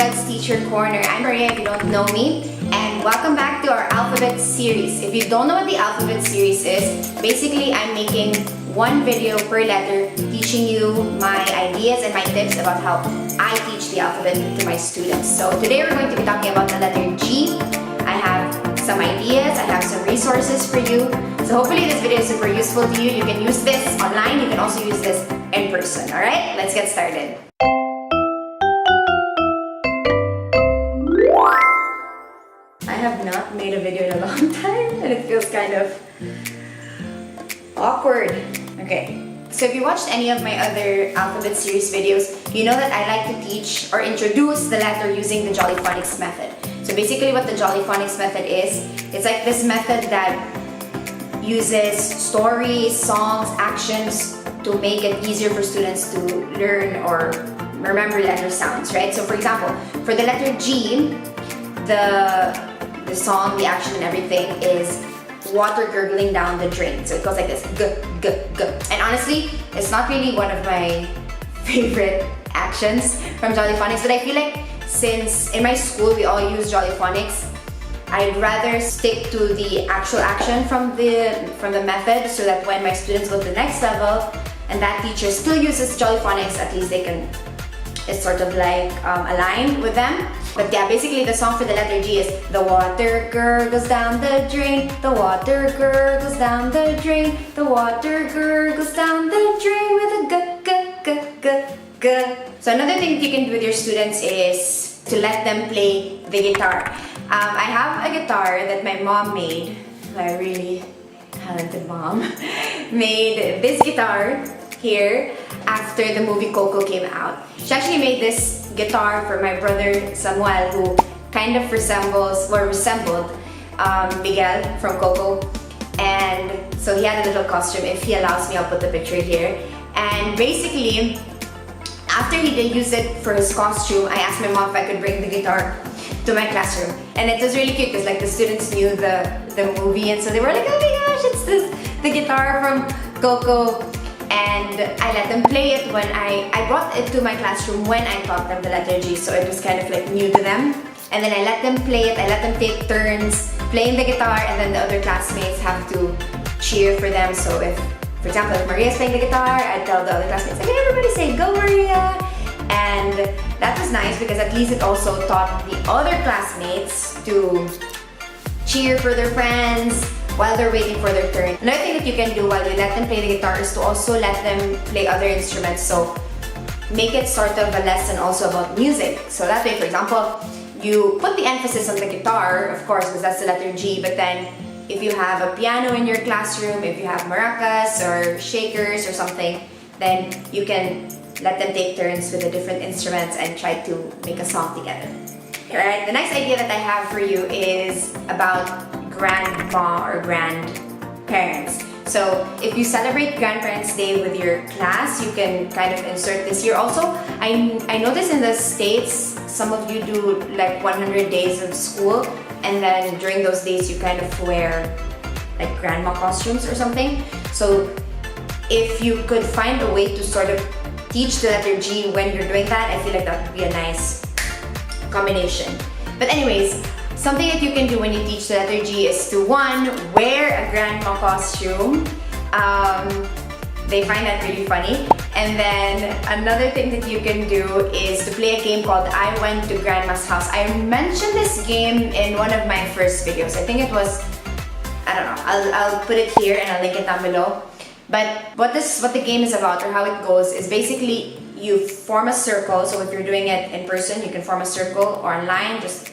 Alphabet's Teacher Corner. I'm Maria if you don't know me, and welcome back to our alphabet series. If you don't know what the alphabet series is, basically I'm making one video per letter teaching you my ideas and my tips about how I teach the alphabet to my students. So today we're going to be talking about the letter G. I have some ideas, I have some resources for you. So hopefully this video is super useful to you. You can use this online, you can also use this in person. Alright, let's get started. I have not made a video in a long time and it feels kind of awkward. Okay, so if you watched any of my other alphabet series videos, you know that I like to teach or introduce the letter using the Jolly Phonics method. So basically what the Jolly Phonics method is, it's like this method that uses stories, songs, actions to make it easier for students to learn or remember letter sounds, right? So for example, for the letter G, the song, the action and everything is water gurgling down the drain. So it goes like this, g, g, g. And honestly, it's not really one of my favorite actions from Jolly Phonics, but I feel like since in my school we all use Jolly Phonics, I'd rather stick to the actual action from the method so that when my students go to the next level and that teacher still uses Jolly Phonics, at least they can, it's sort of like aligned with them. But yeah, basically the song for the letter G is the water gurgles down the drain, the water gurgles down the drain, the water gurgles down the drain with a g, g, g, g, g. So another thing that you can do with your students is to let them play the guitar. I have a guitar that my mom made, my really talented mom, made this guitar here after the movie Coco came out. She actually made this guitar for my brother Samuel, who kind of resembled Miguel from Coco, and so he had a little costume. If he allows me, I'll put the picture here. And basically, after he did use it for his costume, I asked my mom if I could bring the guitar to my classroom, and it was really cute because like the students knew the movie, and so they were like, oh my gosh, it's the guitar from Coco. And I let them play it when I brought it to my classroom when I taught them the letter G, so it was kind of like new to them. And then I let them play it, I let them take turns playing the guitar, and then the other classmates have to cheer for them. So if, for example, if Maria's playing the guitar, I'd tell the other classmates, okay, everybody say, go Maria! And that was nice because at least it also taught the other classmates to cheer for their friends while they're waiting for their turn. Another thing that you can do while you let them play the guitar is to also let them play other instruments. So make it sort of a lesson also about music. So that way, for example, you put the emphasis on the guitar, of course, because that's the letter G, but then if you have a piano in your classroom, if you have maracas or shakers or something, then you can let them take turns with the different instruments and try to make a song together. Alright, the next idea that I have for you is about grandma or grandparents. So if you celebrate Grandparents' Day with your class, you can kind of insert this here. Also, I noticed in the States, some of you do like 100 days of school, and then during those days you kind of wear like grandma costumes or something. So if you could find a way to sort of teach the letter G when you're doing that, I feel like that would be a nice combination. But anyways, something that you can do when you teach the letter G is to, one, wear a grandma costume. They find that really funny. And then another thing that you can do is to play a game called I Went to Grandma's House. I mentioned this game in one of my first videos. I think it was, I don't know, I'll put it here and I'll link it down below. But what the game is about, or how it goes, is basically you form a circle. So if you're doing it in person, you can form a circle, or online, just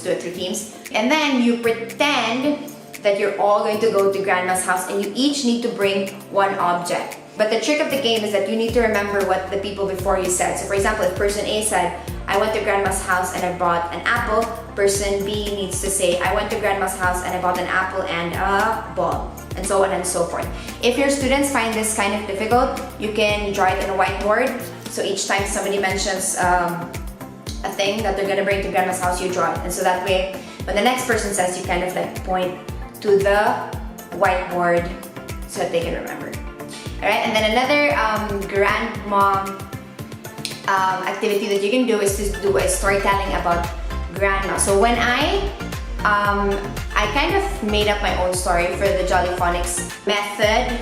do it through Teams. And then you pretend that you're all going to go to Grandma's house, and you each need to bring one object. But the trick of the game is that you need to remember what the people before you said. So for example, if person A said, I went to Grandma's house and I brought an apple, person B needs to say, I went to Grandma's house and I bought an apple and a ball, and so on and so forth. If your students find this kind of difficult, you can draw it on a whiteboard. So each time somebody mentions a thing that they're gonna bring to Grandma's house, you draw it. And so that way, when the next person says, you kind of like point to the whiteboard so that they can remember. Alright, and then another grandma activity that you can do is to do a storytelling about grandma. So when I kind of made up my own story for the Jolly Phonics method,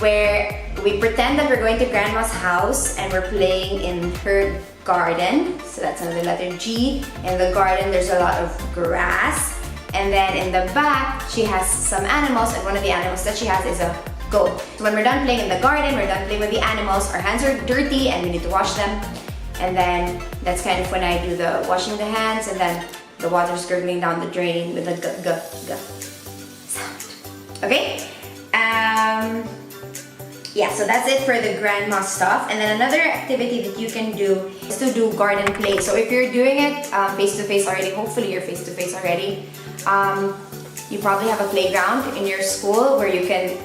where we pretend that we're going to grandma's house and we're playing in her garden. So that's another letter G. In the garden, there's a lot of grass. And then in the back, she has some animals, and one of the animals that she has is a goat. So when we're done playing in the garden, we're done playing with the animals, our hands are dirty and we need to wash them. And then that's kind of when I do the washing the hands, and then the water's gurgling down the drain with a g sound. Okay? Yeah, so that's it for the grandma stuff. And then another activity that you can do is to do garden play. So if you're doing it face-to-face already, hopefully you're face-to-face already, you probably have a playground in your school where you can,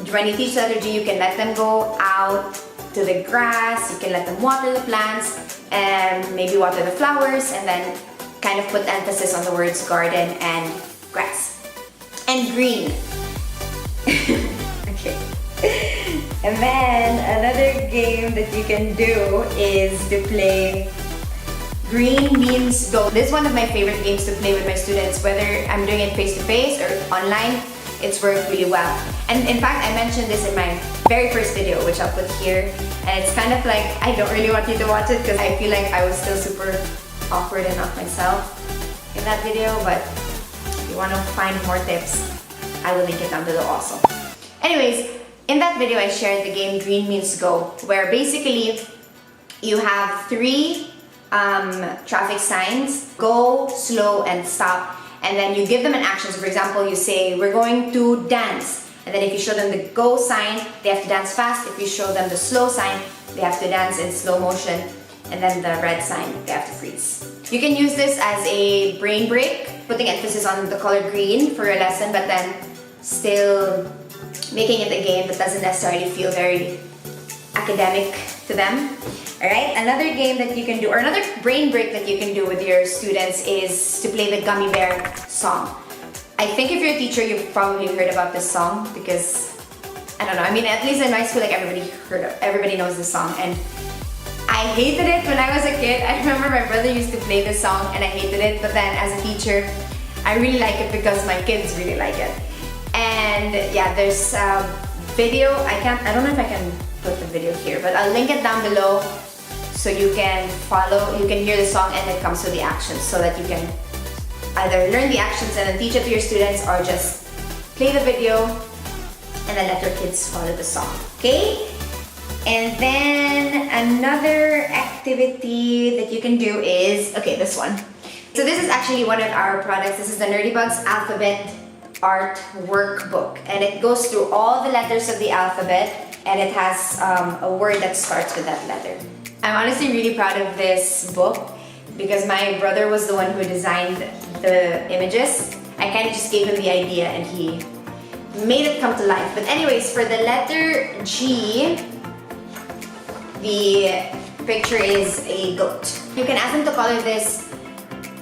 when you teach letter G, you can let them go out to the grass, you can let them water the plants, and maybe water the flowers, and then kind of put emphasis on the words garden and grass. And green. Okay. And then another game that you can do is to play Green Means Go. This is one of my favorite games to play with my students, whether I'm doing it face-to-face or online. It's worked really well. And in fact, I mentioned this in my very first video, which I'll put here. And it's kind of like, I don't really want you to watch it because I feel like I was still super awkward and not myself in that video. But if you want to find more tips, I will link it down below also. Anyways, in that video, I shared the game Green Means Go, where basically you have 3 traffic signs: go, slow, and stop. And then you give them an action. So for example, you say, we're going to dance. And then if you show them the go sign, they have to dance fast. If you show them the slow sign, they have to dance in slow motion. And then the red sign, they have to freeze. You can use this as a brain break, putting emphasis on the color green for your lesson, but then still making it a game that doesn't necessarily feel very academic to them. Alright, another game that you can do, or another brain break that you can do with your students is to play the Gummy Bear song. I think if you're a teacher, you've probably heard about this song because, I don't know, I mean, at least in my school, like everybody knows this song, and I hated it when I was a kid. I remember my brother used to play this song and I hated it, but then as a teacher, I really like it because my kids really like it. And yeah, there's a video, I don't know if I can put the video here, but I'll link it down below so you can follow, you can hear the song and it comes with the actions so that you can either learn the actions and then teach it to your students, or just play the video and then let your kids follow the song, okay? And then another activity that you can do is, okay, this one. So this is actually one of our products. This is the Nerdy Bugs Alphabet Art Workbook, and it goes through all the letters of the alphabet, and it has a word that starts with that letter. I'm honestly really proud of this book because my brother was the one who designed the images. I kind of just gave him the idea and he made it come to life. But anyways, for the letter G, the picture is a goat. You can ask them to color this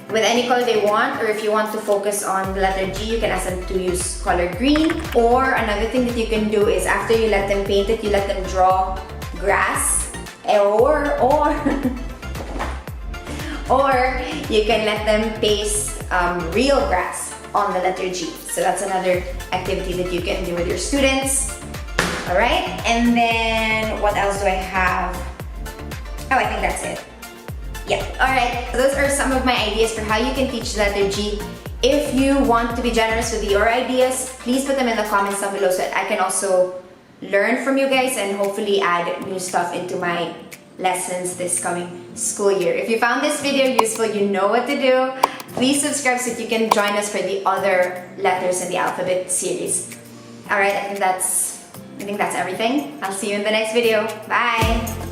with any color they want, or if you want to focus on the letter G, you can ask them to use color green. Or another thing that you can do is after you let them paint it, you let them draw grass, or you can let them paste real grass on the letter G. So that's another activity that you can do with your students. Alright, and then what else do I have? Oh, I think that's it. Yeah, alright, those are some of my ideas for how you can teach the letter G. If you want to be generous with your ideas, please put them in the comments down below so that I can also learn from you guys and hopefully add new stuff into my lessons this coming school year. If you found this video useful, you know what to do. Please subscribe so that you can join us for the other letters in the alphabet series. Alright, I think that's everything. I'll see you in the next video. Bye!